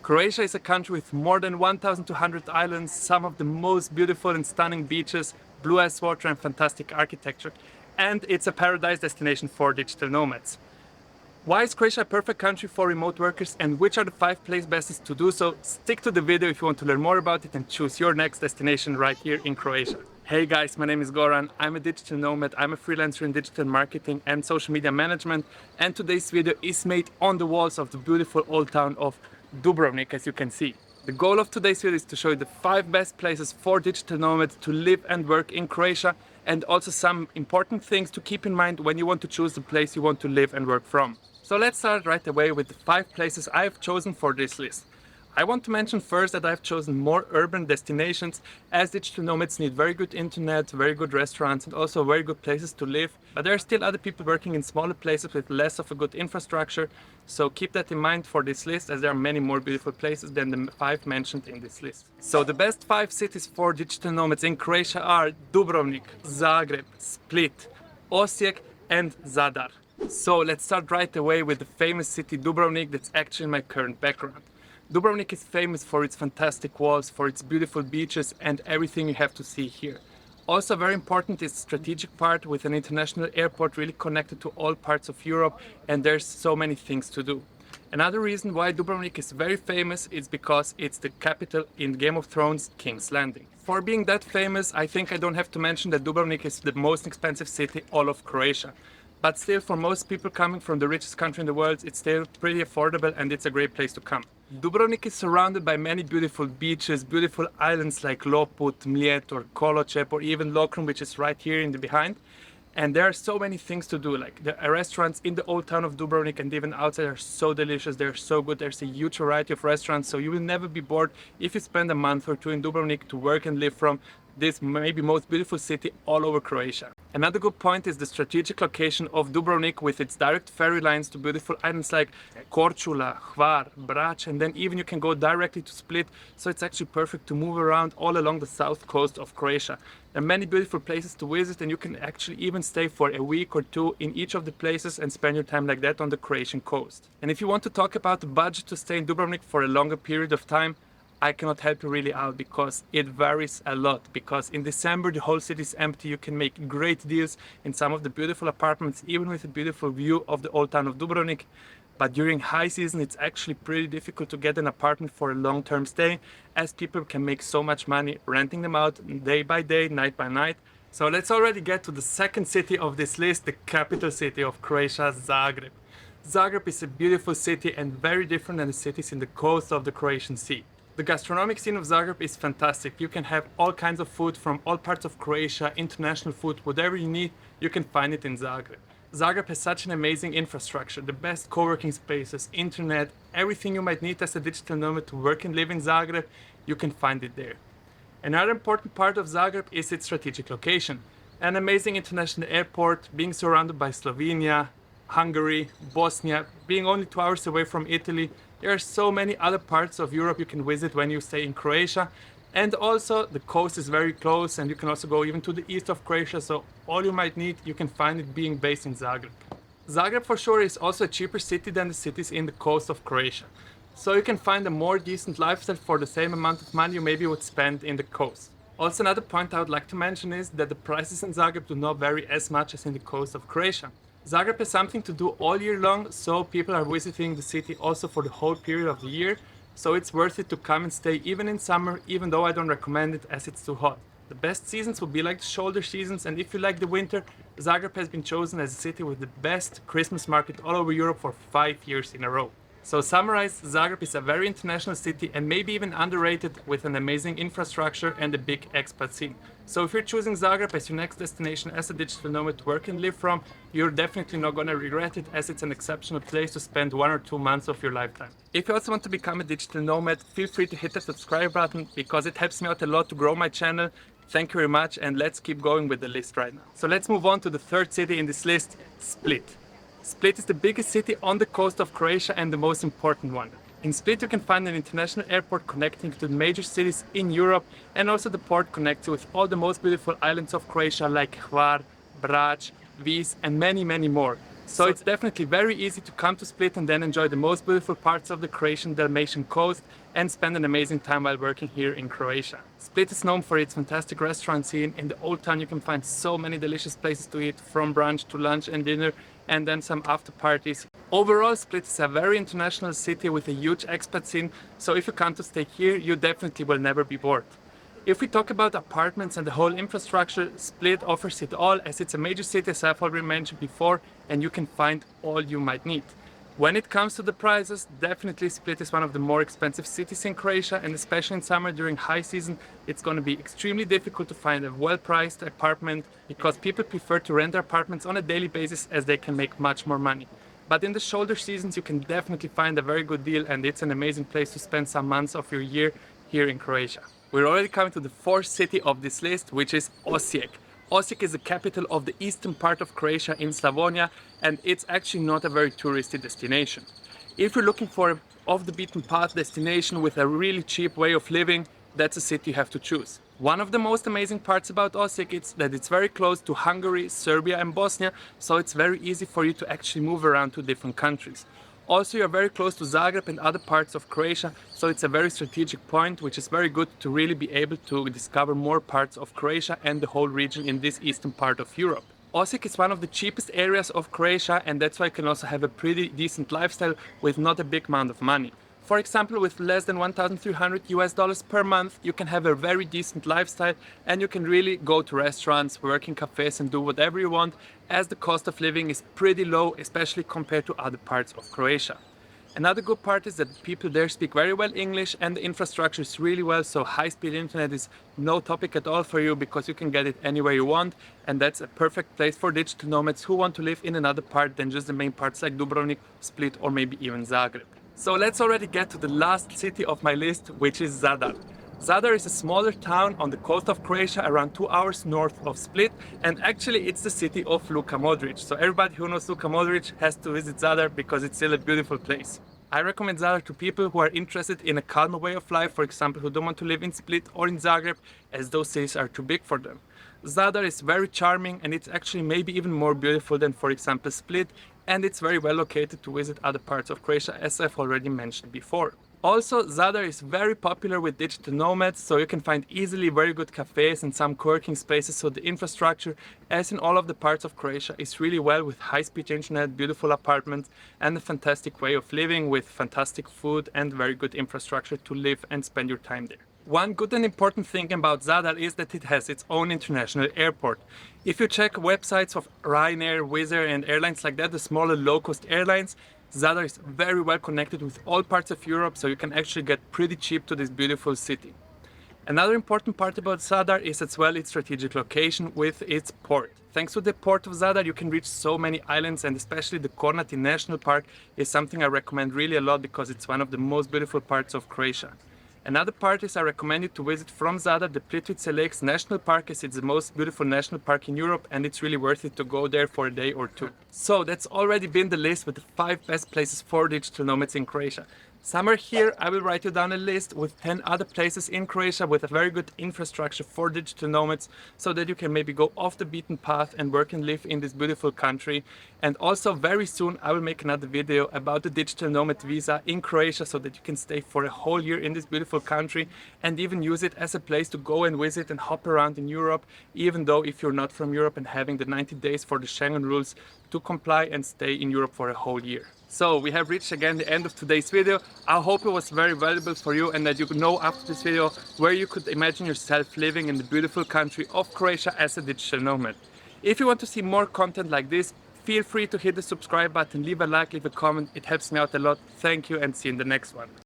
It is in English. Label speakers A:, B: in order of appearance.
A: Croatia is a country with more than 1,200 islands, some of the most beautiful and stunning beaches, blue as water and fantastic architecture. And it's a paradise destination for digital nomads. Why is Croatia a perfect country for remote workers and which are the 5 places best to do so? Stick to the video if you want to learn more about it and choose your next destination right here in Croatia. Hey guys, my name is Goran, I'm a digital nomad, I'm a freelancer in digital marketing and social media management, and today's video is made on the walls of the beautiful old town of Dubrovnik, as you can see. The goal of today's video is to show you the 5 best places for digital nomads to live and work in Croatia, and also some important things to keep in mind when you want to choose the place you want to live and work from. So let's start right away with the 5 places I have chosen for this list. I want to mention first that I've chosen more urban destinations, as digital nomads need very good internet, very good restaurants and also very good places to live. But there are still other people working in smaller places with less of a good infrastructure, so keep that in mind for this list, as there are many more beautiful places than the 5 mentioned in this list. So the best 5 cities for digital nomads in Croatia are Dubrovnik, Zagreb, Split, Osijek and Zadar. So let's start right away with the famous city Dubrovnik that's actually my current background. Dubrovnik is famous for its fantastic walls, for its beautiful beaches and everything you have to see here. Also very important is the strategic part, with an international airport really connected to all parts of Europe, and there's so many things to do. Another reason why Dubrovnik is very famous is because it's the capital in Game of Thrones, King's Landing. For being that famous, I think I don't have to mention that Dubrovnik is the most expensive city all of Croatia. But still, for most people coming from the richest country in the world, it's still pretty affordable and it's a great place to come. Dubrovnik is surrounded by many beautiful beaches, beautiful islands like Loput, Mljet or Koločep, or even Lokrum, which is right here in the behind. And there are so many things to do, like the restaurants in the old town of Dubrovnik and even outside are so delicious, they're so good. There's a huge variety of restaurants, so you will never be bored if you spend a month or two in Dubrovnik to work and live from this maybe most beautiful city all over Croatia. Another good point is the strategic location of Dubrovnik, with its direct ferry lines to beautiful islands like Korčula, Hvar, Brač, and then even you can go directly to Split, so it's actually perfect to move around all along the south coast of Croatia. There are many beautiful places to visit, and you can actually even stay for a week or two in each of the places and spend your time like that on the Croatian coast. And if you want to talk about the budget to stay in Dubrovnik for a longer period of time, I cannot help you really out, because it varies a lot. Because in December the whole city is empty, you can make great deals in some of the beautiful apartments, even with a beautiful view of the old town of Dubrovnik. But during high season it's actually pretty difficult to get an apartment for a long-term stay, as people can make so much money renting them out day by day, night by night. So let's already get to the second city of this list, the capital city of Croatia, Zagreb. Zagreb is a beautiful city and very different than the cities in the coast of the Croatian Sea. The gastronomic scene of Zagreb is fantastic. You can have all kinds of food from all parts of Croatia, international food, whatever you need, you can find it in Zagreb. Zagreb has such an amazing infrastructure, the best co-working spaces, internet, everything you might need as a digital nomad to work and live in Zagreb, you can find it there. Another important part of Zagreb is its strategic location. An amazing international airport, being surrounded by Slovenia, Hungary, Bosnia, being only 2 hours away from Italy. There are so many other parts of Europe you can visit when you stay in Croatia. And also the coast is very close, and you can also go even to the east of Croatia, so all you might need, you can find it being based in Zagreb. Zagreb for sure is also a cheaper city than the cities in the coast of Croatia. So you can find a more decent lifestyle for the same amount of money you maybe would spend in the coast. Also, another point I would like to mention is that the prices in Zagreb do not vary as much as in the coast of Croatia. Zagreb has something to do all year long, so people are visiting the city also for the whole period of the year. So it's worth it to come and stay even in summer, even though I don't recommend it as it's too hot. The best seasons would be like the shoulder seasons, and if you like the winter, Zagreb has been chosen as a city with the best Christmas market all over Europe for 5 years in a row. So summarized, Zagreb is a very international city and maybe even underrated, with an amazing infrastructure and a big expat scene. So if you're choosing Zagreb as your next destination as a digital nomad to work and live from, you're definitely not gonna regret it, as it's an exceptional place to spend 1 or 2 months of your lifetime. If you also want to become a digital nomad, feel free to hit the subscribe button, because it helps me out a lot to grow my channel. Thank you very much, and let's keep going with the list right now. So let's move on to the third city in this list, Split. Split is the biggest city on the coast of Croatia and the most important one. In Split you can find an international airport connecting to the major cities in Europe, and also the port connects you with all the most beautiful islands of Croatia like Hvar, Brač, Vis and many more. So it's definitely very easy to come to Split and then enjoy the most beautiful parts of the Croatian Dalmatian coast and spend an amazing time while working here in Croatia. Split is known for its fantastic restaurant scene. In the old town you can find so many delicious places to eat, from brunch to lunch and dinner, and then some after parties. Overall, Split is a very international city with a huge expat scene, so if you come to stay here, you definitely will never be bored. If we talk about apartments and the whole infrastructure, Split offers it all, as it's a major city, as I've already mentioned before, and you can find all you might need. When it comes to the prices, definitely Split is one of the more expensive cities in Croatia, and especially in summer during high season, it's going to be extremely difficult to find a well-priced apartment, because people prefer to rent their apartments on a daily basis as they can make much more money. But in the shoulder seasons, you can definitely find a very good deal, and it's an amazing place to spend some months of your year here in Croatia. We're already coming to the fourth city of this list, which is Osijek. Osijek is the capital of the eastern part of Croatia in Slavonia, and it's actually not a very touristy destination. If you're looking for an off-the-beaten-path destination with a really cheap way of living, that's a city you have to choose. One of the most amazing parts about Osijek is that it's very close to Hungary, Serbia and Bosnia, so it's very easy for you to actually move around to different countries. Also, you're very close to Zagreb and other parts of Croatia, so it's a very strategic point, which is very good to really be able to discover more parts of Croatia and the whole region in this eastern part of Europe. Osijek is one of the cheapest areas of Croatia, and that's why you can also have a pretty decent lifestyle with not a big amount of money. For example, with less than $1,300 per month, you can have a very decent lifestyle, and you can really go to restaurants, work in cafes and do whatever you want, as the cost of living is pretty low, especially compared to other parts of Croatia. Another good part is that people there speak very well English, and the infrastructure is really well, so high-speed internet is no topic at all for you, because you can get it anywhere you want, and that's a perfect place for digital nomads who want to live in another part than just the main parts like Dubrovnik, Split or maybe even Zagreb. So let's already get to the last city of my list, which is Zadar. Zadar is a smaller town on the coast of Croatia, around 2 hours north of Split, and actually it's the city of Luka Modric. So everybody who knows Luka Modric has to visit Zadar, because it's still a beautiful place. I recommend Zadar to people who are interested in a calmer way of life, for example, who don't want to live in Split or in Zagreb, as those cities are too big for them. Zadar is very charming, and it's actually maybe even more beautiful than, for example, Split, and it's very well located to visit other parts of Croatia, as I've already mentioned before. Also, Zadar is very popular with digital nomads, so you can find easily very good cafes and some co-working spaces, so the infrastructure, as in all of the parts of Croatia, is really well, with high-speed internet, beautiful apartments and a fantastic way of living with fantastic food and very good infrastructure to live and spend your time there. One good and important thing about Zadar is that it has its own international airport. If you check websites of Ryanair, Wizz Air and airlines like that, the smaller low-cost airlines, Zadar is very well connected with all parts of Europe, so you can actually get pretty cheap to this beautiful city. Another important part about Zadar is as well its strategic location with its port. Thanks to the port of Zadar, you can reach so many islands, and especially the Kornati National Park is something I recommend really a lot, because it's one of the most beautiful parts of Croatia. Another part is I recommend you to visit from Zadar the Plitvice Lakes National Park, as it's the most beautiful national park in Europe, and it's really worth it to go there for a day or two. So that's already been the list with the 5 best places for digital nomads in Croatia. Somewhere here I will write you down a list with 10 other places in Croatia with a very good infrastructure for digital nomads, so that you can maybe go off the beaten path and work and live in this beautiful country. And also very soon I will make another video about the digital nomad visa in Croatia, so that you can stay for a whole year in this beautiful country and even use it as a place to go and visit and hop around in Europe, even though if you're not from Europe, and having the 90 days for the Schengen rules to comply and stay in Europe for a whole year. So we have reached again the end of today's video. I hope it was very valuable for you, and that you know after this video where you could imagine yourself living in the beautiful country of Croatia as a digital nomad. If you want to see more content like this, feel free to hit the subscribe button, leave a like, leave a comment. It helps me out a lot. Thank you, and see you in the next one.